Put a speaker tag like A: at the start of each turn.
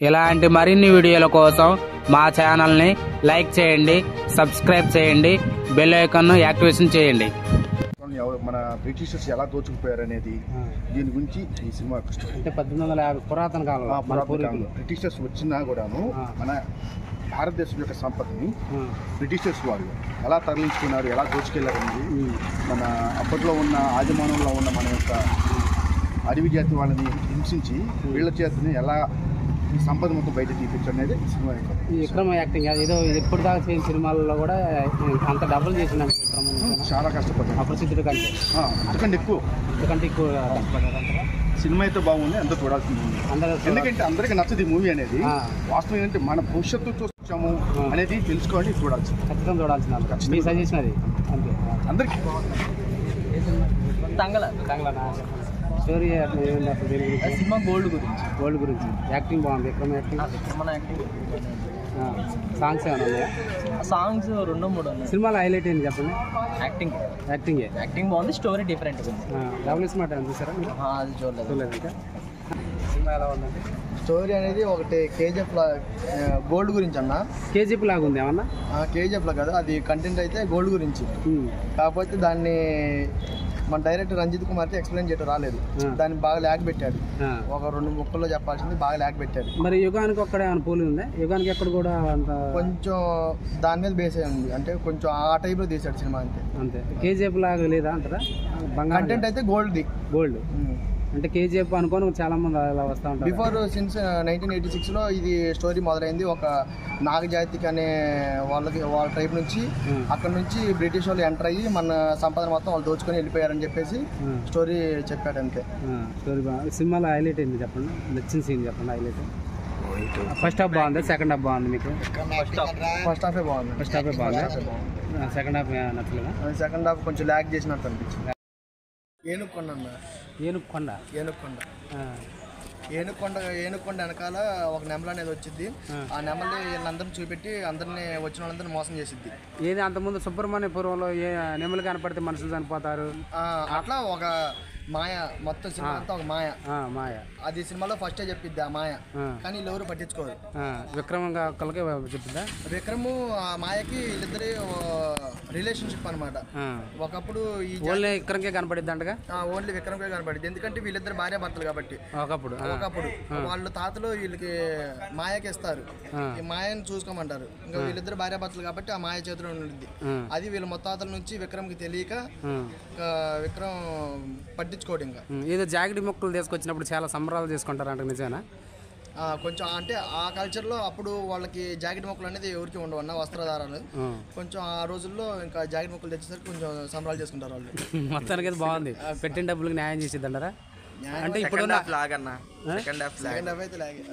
A: ఇలాంటి మరిన్ని వీడియోల కోసం మా ఛానల్ని లైక్ చేయండి, సబ్స్క్రైబ్ చేయండి, బెల్ ఐకాన్ను యాక్టివేషన్ చేయండి.
B: మన బ్రిటిషర్స్ ఎలా దోచుకుపోయారు అనేది దీని గురించి ఈ సినిమా
A: అంటే 1850 పురాతన కాలంలో
B: బ్రిటిషర్స్ వచ్చినా కూడాను మన భారతదేశం యొక్క సంపదని బ్రిటిషర్స్ వాళ్ళు ఎలా తరలించుకున్నారు, ఎలా దోచుకెళ్లారు అనేది మన అప్పట్లో ఉన్న ఆదిమానంలో ఉన్న మన యొక్క అడవి జాతి వాళ్ళని హింసించి వీళ్ళ చేతిని ఎలా ఈ సంపద మొత్తం బయట తీపించడం అనేది సినిమా.
A: ఈ విక్రమ యాక్టింగ్ ఏదో ఎప్పుడు దాకా చేసిన సినిమాల్లో కూడా అంత డబ్బులు చేసిన
B: చాలా కష్టపడ్డారు.
A: అప్రసిద్ధుడు కంటే
B: అంతకంటే ఎక్కువ
A: కష్టపడ్డారు.
B: సినిమా అయితే బాగుంది, అందరూ చూడాల్సింది. ఎందుకంటే అందరికీ నచ్చదు ఈ మూవీ అనేది. వాస్తవం ఏంటంటే మన భవిష్యత్తు చూసాము అనేది తెలుసుకోవాలి, చూడాల్సింది, ఖచ్చితంగా చూడాల్సింది. మీ సజెషన్ అది అంతే అందరికీ.
A: స్టోరీ
C: సినిమా గోల్డ్
A: గురించి యాక్టింగ్ బాగుంది. విక్రమ యాక్టింగ్ సాంగ్స్ ఏమైనా ఉన్నాయా?
C: సాంగ్స్ 2-3 ఉన్నాయి.
A: సినిమాలో హైలైట్ ఏంటి చెప్పండి?
C: యాక్టింగ్ బాగుంది, స్టోరీ డిఫరెంట్ ఉంది.
A: డబుల్ స్మార్ట్ అని చూసారా?
C: అది చూడలేదు
A: ఇంకా సినిమా ఎలా ఉందండి?
D: స్టోరీ అనేది ఒకటి కేజీఎఫ్ గోల్డ్ గురించి అన్న.
A: కేజీఎఫ్ లాగా ఉంది ఏమన్నా?
D: కేజీఎఫ్ లా కదా, అది కంటెంట్ అయితే గోల్డ్ గురించి. కాకపోతే దాన్ని మన డైరెక్టర్ రంజిత్ కుమార్కి ఎక్స్ప్లెయిన్ చేయడం రాలేదు. దాన్ని బాగా ల్యాగ్ పెట్టాడు. ఒక 2 ముక్కల్లో చెప్పాల్సింది బాగా ల్యాగ్ పెట్టాడు.
A: మరి యుగానికి ఒక్కడ ఏమైనా పోలి ఉందా? యుగానికి ఎక్కడ కూడా అంత
D: కొంచెం దాని మీద బేస్ అయ్యింది. అంటే కొంచెం ఆ టైప్ లో తీసాడు సినిమా అంతే.
A: కేజీఎఫ్ లాగా లేదా అంటారా?
D: కంటెంట్ అయితే గోల్డ్.
A: అంటే కేజీఎఫ్ అనుకోని చాలా మంది అలా వస్తూ ఉంటారు.
D: బిఫోర్ సిన్స్ 1986 లో ఇది స్టోరీ మొదలైంది. ఒక నాగజాతికి అనే వాళ్ళ ట్రైబ్ నుంచి, అక్కడ నుంచి బ్రిటిష్ వాళ్ళు ఎంటర్ అయ్యి మన సంపద మొత్తం వాళ్ళు దోచుకొని వెళ్ళిపోయారని చెప్పేసి స్టోరీ చెప్పాడు అంతే.
A: స్టోరీ బాగుంది. సినిమాలో హైలైట్ ఏంటి చెప్పండి? నచ్చిన సీన్ చెప్పండి హైలైట్. ఫస్ట్ హాఫ్ బాగుంది, సెకండ్ హాఫ్ బాగుంది. మీకు
D: ఫస్ట్ హాఫే బాగుంది.
A: సెకండ్ హాఫ్ నచ్చలేదా?
D: సెకండ్ హాఫ్ కొంచెం ల్యాగ్ చేసినట్టు అనిపించింది. ఏనుకొండ వెనకాల ఒక నెమల అనేది వచ్చింది. ఆ నెమల్ని వీళ్ళందరినీ చూపెట్టి అందరినీ వచ్చిన వాళ్ళందరినీ మోసం చేసిద్ది.
A: ఏది అంతకుముందు సుబ్రహ్మణ్యపురంలో నెమలు కనపడితే మనుషులు చనిపోతారు
D: అట్లా ఒక మాయ, మొత్తం సినిమా అంతా ఒక మాయ. అది సినిమాలో ఫస్టే చెప్పిద్ది ఆ మాయ, కానీ వీళ్ళు ఎవరు పట్టించుకోరు.
A: విక్రమంగా ఒక్కరికే చెప్పిందా?
D: విక్రము ఆ మాయకి వీళ్ళిద్దరి రిలేషన్షిప్ అనమాట. ఒకప్పుడు
A: ఓన్లీ విక్రమ్కే కనపడిద్ది అంటగా?
D: ఓన్లీ విక్రమ్కే కనపడింది. ఎందుకంటే వీళ్ళిద్దరు భార్య భర్తలు కాబట్టి. ఒకప్పుడు వాళ్ళ తాతలు వీళ్ళకి మాయకి ఇస్తారు, ఈ మాయని చూసుకోమంటారు. ఇంకా వీళ్ళిద్దరు భార్య భర్తలు కాబట్టి ఆ మాయ చేతిలో ఉండిద్ది. అది వీళ్ళ మొత్తాతల నుంచి విక్రమ్కి తెలియక విక్రమ్ పట్టించుకోవడం. ఇంకా
A: ఏదో జాకెట్ మొక్కలు తీసుకొచ్చినప్పుడు చాలా సంబరాలు చేసుకుంటారు అంటే నిజమేనా?
D: కొంచెం అంటే ఆ కల్చర్లో అప్పుడు వాళ్ళకి జాకెట్ మొక్కలు అనేది ఎవరికి ఉండవన్న వస్త్రధారాలు. కొంచెం ఆ రోజుల్లో ఇంకా జాకెట్ మొక్కలు తెచ్చేసరికి కొంచెం సంబరాలు చేసుకుంటారు వాళ్ళు.
A: మొత్తానికి అయితే బాగుంది. పెట్టిన డబ్బులకి న్యాయం చేసిద్దంటారా? అంటే ఇప్పుడు
D: సెకండ్ హాఫ్ అయితే లాగే.